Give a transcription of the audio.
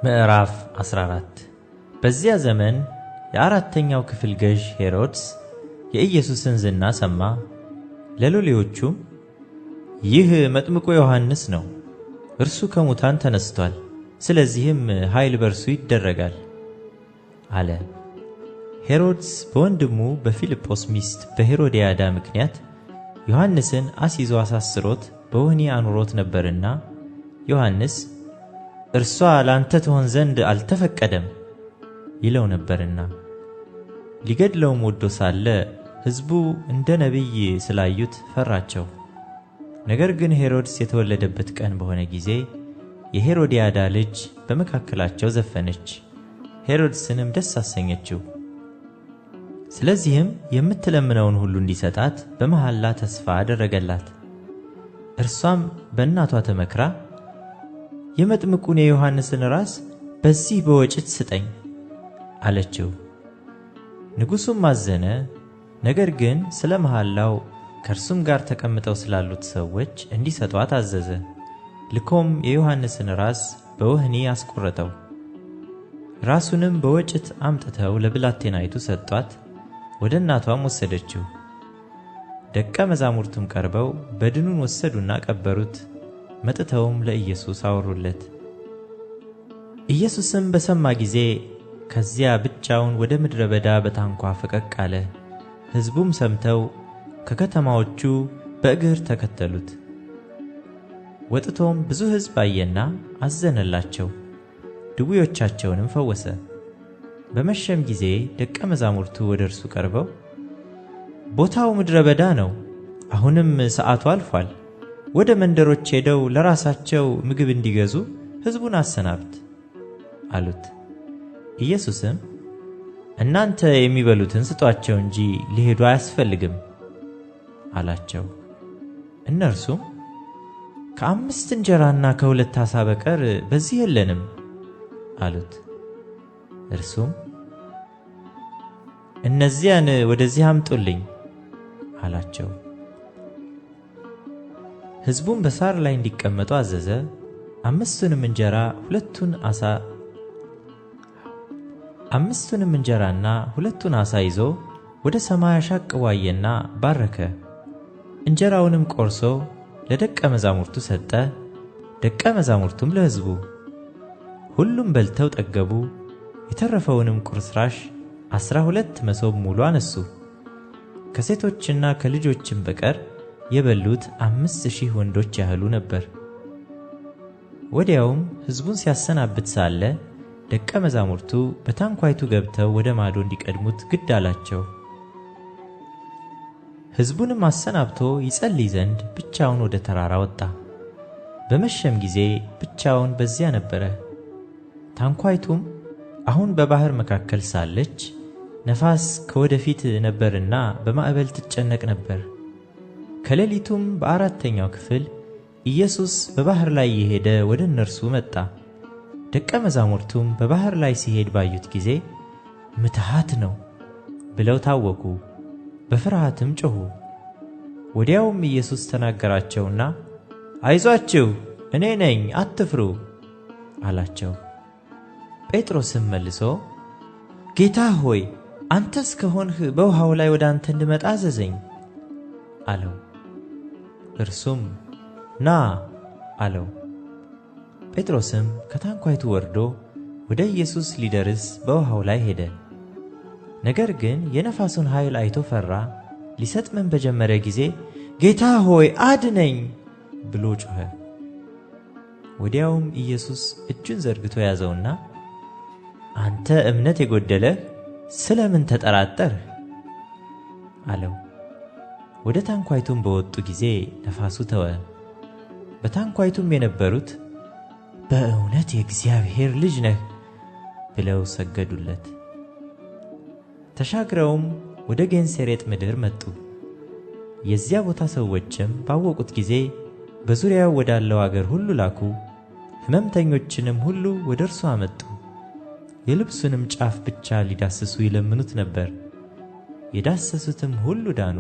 ምዕራፍ 14 በዚያ ዘመን የአራተኛው ክፍል ገዥ ሄሮድስ የኢየሱስን ዝና ሰማ። ለሎሌዎቹም ይህ መጥምቁ ዮሐንስ ነው፣ እርሱ ከሙታን ተነስቷል፣ ስለዚህም ኃይል በርሱ ይደረጋል አለ። ሄሮድስ በወንድሙ በፊልጶስ ሚስት በሄሮድያዳ ምክንያት ዮሐንስን አስይዞ አሳስሮት በወህኒ አኑሮት ነበርና ዮሐንስ እርሷ ላንተ ትሆን ዘንድ አልተፈቀደም ይለው ነበርና፣ ሊገድለውም ወዶ ሳለ ሕዝቡ እንደ ነቢይ ስላዩት ፈራቸው። ነገር ግን ሄሮድስ የተወለደበት ቀን በሆነ ጊዜ የሄሮድያዳ ልጅ በመካከላቸው ዘፈነች፣ ሄሮድስንም ደስ አሰኘችው። ስለዚህም የምትለምነውን ሁሉ እንዲሰጣት በመሐላ ተስፋ አደረገላት። እርሷም በእናቷ ተመክራ የመጥምቁን የዮሐንስን ራስ በዚህ በወጭት ስጠኝ አለችው። ንጉሡም አዘነ። ነገር ግን ስለ መሐላው ከእርሱም ጋር ተቀምጠው ስላሉት ሰዎች እንዲሰጧት አዘዘ። ልኮም የዮሐንስን ራስ በወህኒ አስቆረጠው። ራሱንም በወጭት አምጥተው ለብላቴናይቱ ሰጧት፣ ወደ እናቷም ወሰደችው። ደቀ መዛሙርቱም ቀርበው በድኑን ወሰዱና ቀበሩት። መጥተውም ለኢየሱስ አወሩለት። ኢየሱስም በሰማ ጊዜ ከዚያ ብቻውን ወደ ምድረ በዳ በታንኳ ፈቀቅ አለ። ሕዝቡም ሰምተው ከከተማዎቹ በእግር ተከተሉት። ወጥቶም ብዙ ሕዝብ አየና አዘነላቸው፣ ድውዮቻቸውንም ፈወሰ። በመሸም ጊዜ ደቀ መዛሙርቱ ወደ እርሱ ቀርበው ቦታው ምድረ በዳ ነው፣ አሁንም ሰዓቱ አልፏል፣ ወደ መንደሮች ሄደው ለራሳቸው ምግብ እንዲገዙ ሕዝቡን አሰናብት አሉት። ኢየሱስም እናንተ የሚበሉትን ስጧቸው እንጂ ሊሄዱ አያስፈልግም አላቸው። እነርሱም ከ5 እንጀራና ከ2 ዓሣ በቀር በዚህ የለንም አሉት። እርሱም እነዚያን ወደዚህ አምጡልኝ አላቸው። ሕዝቡም በሳር ላይ እንዲቀመጡ አዘዘ። 5ቱንም እንጀራና 2ቱን ዓሣ ይዞ ወደ ሰማይ አሻቅቦ አየና ባረከ። እንጀራውንም ቆርሶ ለደቀ መዛሙርቱ ሰጠ፣ ደቀ መዛሙርቱም ለሕዝቡ። ሁሉም በልተው ጠገቡ። የተረፈውንም ቁርስራሽ 12 መሶብ ሙሉ አነሱ። ከሴቶችና ከልጆችም በቀር የበሉት 5000 ወንዶች ያህሉ ነበር። ወዲያውም ሕዝቡን ሲያሰናብት ሳለ ደቀ መዛሙርቱ በታንኳይቱ ገብተው ወደ ማዶ እንዲቀድሙት ግድ አላቸው። ሕዝቡንም አሰናብቶ ይጸልይ ዘንድ ብቻውን ወደ ተራራ ወጣ። በመሸም ጊዜ ብቻውን በዚያ ነበረ። ታንኳይቱም አሁን በባሕር መካከል ሳለች ነፋስ ከወደፊት ነበርና በማዕበል ትጨነቅ ነበር። ከሌሊቱም በ4ኛው ክፍል ኢየሱስ በባሕር ላይ የሄደ ወደ እነርሱ መጣ። ደቀ መዛሙርቱም በባሕር ላይ ሲሄድ ባዩት ጊዜ ምትሃት ነው ብለው ታወኩ፣ በፍርሃትም ጮኹ። ወዲያውም ኢየሱስ ተናገራቸውና አይዟችሁ፣ እኔ ነኝ፣ አትፍሩ አላቸው። ጴጥሮስም መልሶ ጌታ ሆይ፣ አንተስ ከሆንህ በውሃው ላይ ወደ አንተ እንድመጣ አዘዘኝ አለው። እርሱም ና አለው። ጴጥሮስም ከታንኳይቱ ወርዶ ወደ ኢየሱስ ሊደርስ በውሃው ላይ ሄደ። ነገር ግን የነፋሱን ኃይል አይቶ ፈራ። ሊሰጥምም በጀመረ ጊዜ ጌታ ሆይ አድነኝ ብሎ ጮኸ። ወዲያውም ኢየሱስ እጁን ዘርግቶ ያዘውና አንተ እምነት የጎደለህ ስለምን ተጠራጠርህ አለው። ወደ ታንኳይቱም በወጡ ጊዜ ነፋሱ ተወ። በታንኳይቱም የነበሩት በእውነት የእግዚአብሔር ልጅ ነህ ብለው ሰገዱለት። ተሻግረውም ወደ ጌንሴሬጥ ምድር መጡ። የዚያ ቦታ ሰዎችም ባወቁት ጊዜ በዙሪያው ወዳለው አገር ሁሉ ላኩ። ሕመምተኞችንም ሁሉ ወደ እርሱ አመጡ። የልብሱንም ጫፍ ብቻ ሊዳስሱ ይለምኑት ነበር። የዳሰሱትም ሁሉ ዳኑ።